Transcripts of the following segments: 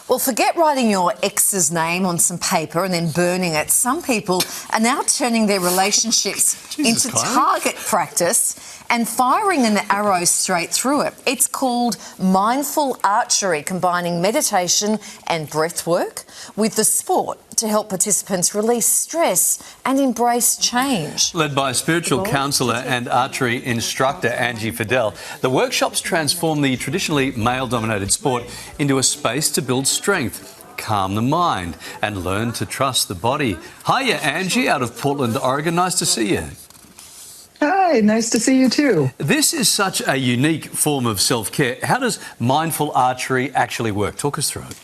Well, forget writing your ex's name on some paper and then burning it. Some people are now turning their relationships into target practice and firing an arrow straight through it. It's called mindful archery, combining meditation and breath work with the sport to help participants release stress and embrace change. Led by spiritual counsellor and archery instructor Angie Fidel, the workshops transform the traditionally male-dominated sport into a space to build strength, calm the mind and learn to trust the body. Hiya, Angie, out of Portland, Oregon. Nice to see you. Hi, nice to see you too. This is such a unique form of self-care. How does mindful archery actually work? Talk us through it.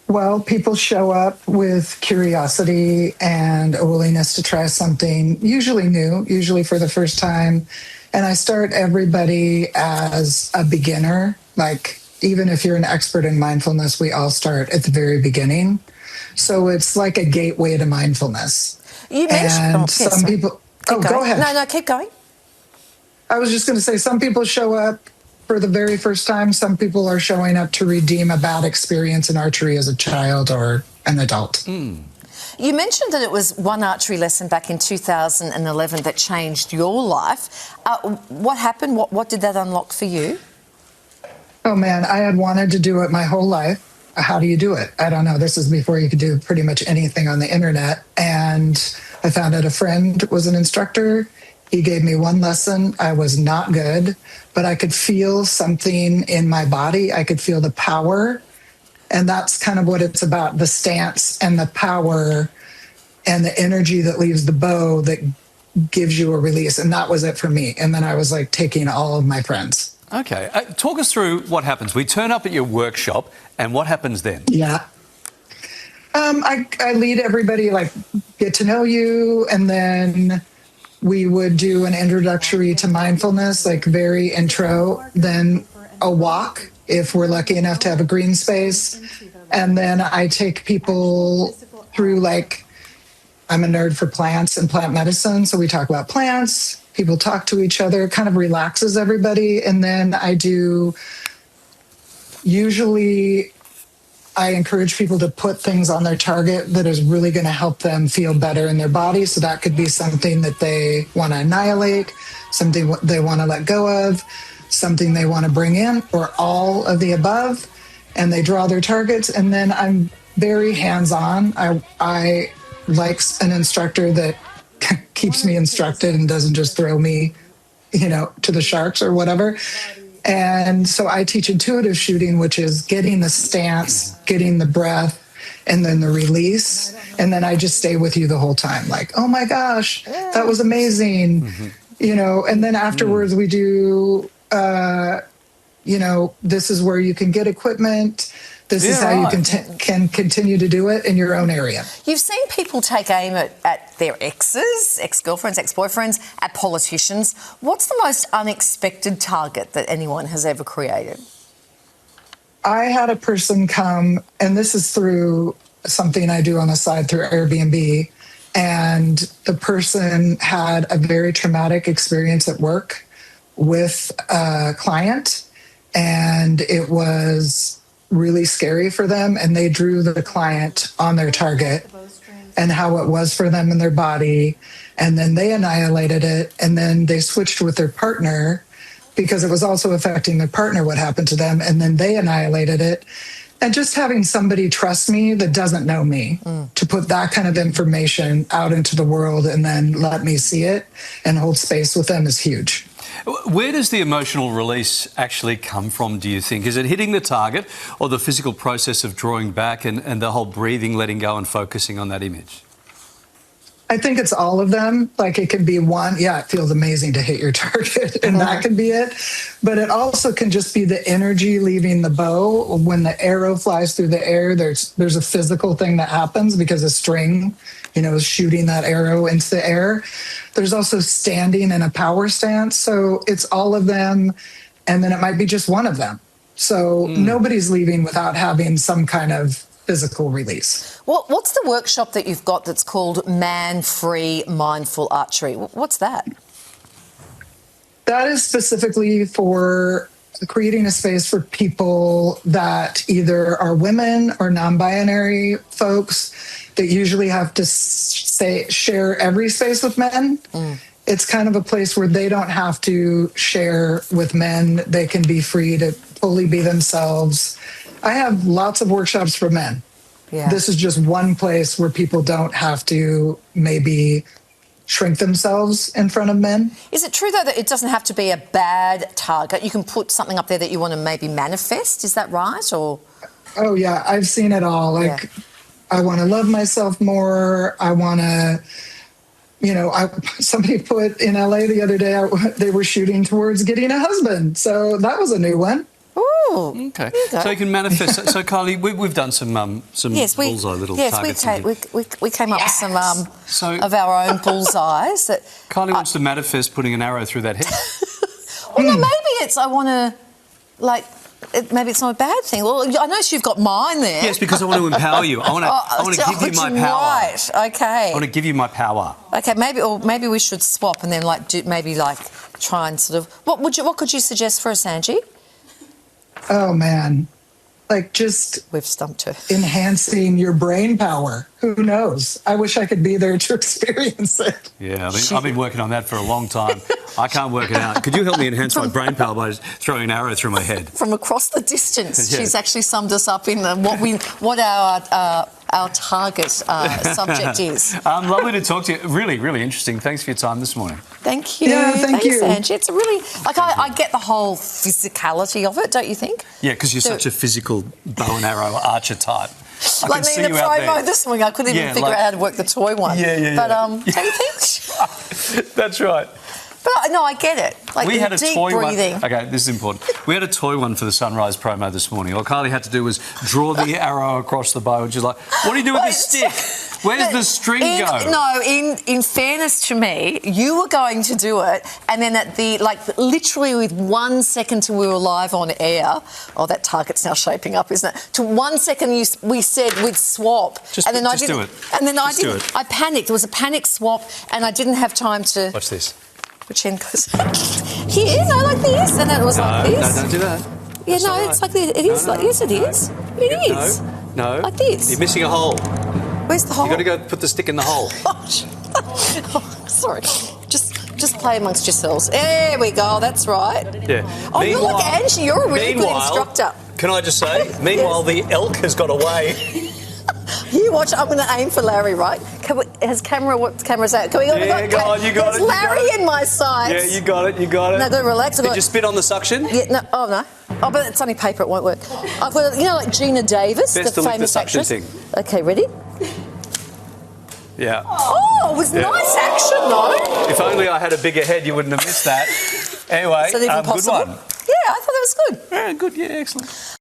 Well, people show up with curiosity and a willingness to try something usually new, usually for the first time. And I start everybody as a beginner. Like, even if you're an expert in mindfulness, we all start at the very beginning. So it's like a gateway to mindfulness. You mentioned some people. Go ahead. No, keep going. I was just going to say some people show up for the very first time. Some people are showing up to redeem a bad experience in archery as a child or an adult. You mentioned that it was one archery lesson back in 2011 that changed your life. What happened? What did that unlock for you? Oh, man, I had wanted to do it my whole life. How do you do it? I don't know. This is before you could do pretty much anything on the internet. And I found out a friend was an instructor. He gave me one lesson. I was not good, but I could feel something in my body. I could feel the power. And that's kind of what it's about, the stance and the power and the energy that leaves the bow that gives you a release. And that was it for me. And then I was like taking all of my friends. Okay. Talk us through what happens. We turn up at your workshop and what happens then? Yeah. I lead everybody, like, get to know you, and then we would do an introductory to mindfulness, like very intro, then a walk if we're lucky enough to have a green space. And then I take people through, like, I'm a nerd for plants and plant medicine. So we talk about plants, people talk to each other, kind of relaxes everybody. And then I encourage people to put things on their target that is really going to help them feel better in their body. So that could be something that they want to annihilate, something they want to let go of, something they want to bring in, or all of the above. And they draw their targets. And then I'm very hands-on. I like an instructor that keeps me instructed and doesn't just throw me, to the sharks or whatever. And so I teach intuitive shooting, which is getting the stance, getting the breath, and then the release. And then I just stay with you the whole time. Like, oh my gosh, that was amazing. And then afterwards we do, this is where you can get equipment. This is how you can continue to do it in your own area. You've seen people take aim at their exes, ex-girlfriends, ex-boyfriends, at politicians. What's the most unexpected target that anyone has ever created? I had a person come, and this is through something I do on the side through Airbnb, and the person had a very traumatic experience at work with a client, and it was really scary for them, and they drew the client on their target and how it was for them in their body, and then they annihilated it, and then they switched with their partner because it was also affecting their partner what happened to them, and then they annihilated it. And just having somebody trust me that doesn't know me to put that kind of information out into the world and then let me see it and hold space with them is huge. Where does the emotional release actually come from, do you think? Is it hitting the target or the physical process of drawing back and the whole breathing, letting go and focusing on that image? I think it's all of them. Like, it can be one, it feels amazing to hit your target, and that can be it. But it also can just be the energy leaving the bow. When the arrow flies through the air, there's a physical thing that happens because a string, is shooting that arrow into the air. There's also standing in a power stance. So it's all of them, and then it might be just one of them. So nobody's leaving without having some kind of physical release. What's the workshop that you've got that's called Man-Free Mindful Archery? What's that? That is specifically for creating a space for people that either are women or non-binary folks that usually have to share every space with men. It's kind of a place where they don't have to share with men. They can be free to fully be themselves. I have lots of workshops for men. Yeah. This is just one place where people don't have to maybe shrink themselves in front of men. Is it true, though, that it doesn't have to be a bad target? You can put something up there that you want to maybe manifest. Is that right? Or Oh, yeah, I've seen it all. Like, Yeah. I want to love myself more. I want to, somebody put in LA the other day, they were shooting towards getting a husband. So that was a new one. ooh, Okay, there you go. so you can manifest. So, Kylie, we've done some bullseye little targets. we came up with some So- of our own bullseyes. That Kylie wants to manifest putting an arrow through that head. well, no, maybe it's I want to maybe it's not a bad thing. Well, I know you've got mine there. Yes, because I want to empower you. I want to give you my power. Right. Okay. I want to give you my power. Okay. Maybe we should swap and then try and sort of what could you suggest for us, Angie? Oh, man. Like, just We've stumped her. enhancing your brain power. Who knows? I wish I could be there to experience it. Yeah, I've been working on that for a long time. I can't work it out. Could you help me enhance my brain power by throwing an arrow through my head? From across the distance, Yeah. she's actually summed us up in what our target subject is. Lovely to talk to you. Really, really interesting. Thanks for your time this morning. Thank you. Yeah, thank Thanks, you. Angie. It's a really I get the whole physicality of it, don't you think? Yeah, because you're such a physical bow and arrow archer type. I Like can me see in the you out promo there. this morning, I couldn't even Yeah, figure out how to work the toy one. Yeah. But don't you think? That's right. But no, I get it. Like We had a deep toy breathing. one. Okay, this is important. We had a toy one for the Sunrise promo this morning. All Kylie had to do was draw the arrow across the bow, and she's like, "What do you do with this stick? Where does the string go?" No, in fairness to me, you were going to do it, and then at literally with 1 second till we were live on air. Oh, that target's now shaping up, isn't it? To 1 second, we said we'd swap, Just do it. And then I Just do didn't. it. I panicked. It was a panic swap, and I didn't have time to. Watch this. Which end goes here? No, like this, and then it was like this. No, don't do that. Yeah, That's no, not it's right. like this. It is No, like yes, it is. It is. No. Like this. You're missing a hole. Where's the hole? You've got to go put the stick in the hole. Oh, sorry. Just play amongst yourselves. There we go. That's right. Yeah. Oh, you're like Angie. You're a really good instructor. Can I just say, meanwhile, the elk has got away. You watch. I'm going to aim for Larry, right? What camera's that? Can we go? Yeah, go on, you got There's it, you Larry got it. in my sights. Yeah, you got it. No, I've got to relax. Did you spit on the suction? Yeah, no. Oh, no. Oh, but it's only paper. It won't work. I've got, like Gina Davis, Best the to lick the famous suction actress. thing. Okay, ready? Yeah. Oh, it was nice action, though. If only I had a bigger head, you wouldn't have missed that. Anyway, Is that even good possible? one. Yeah, I thought that was good. Yeah, good. Yeah, excellent.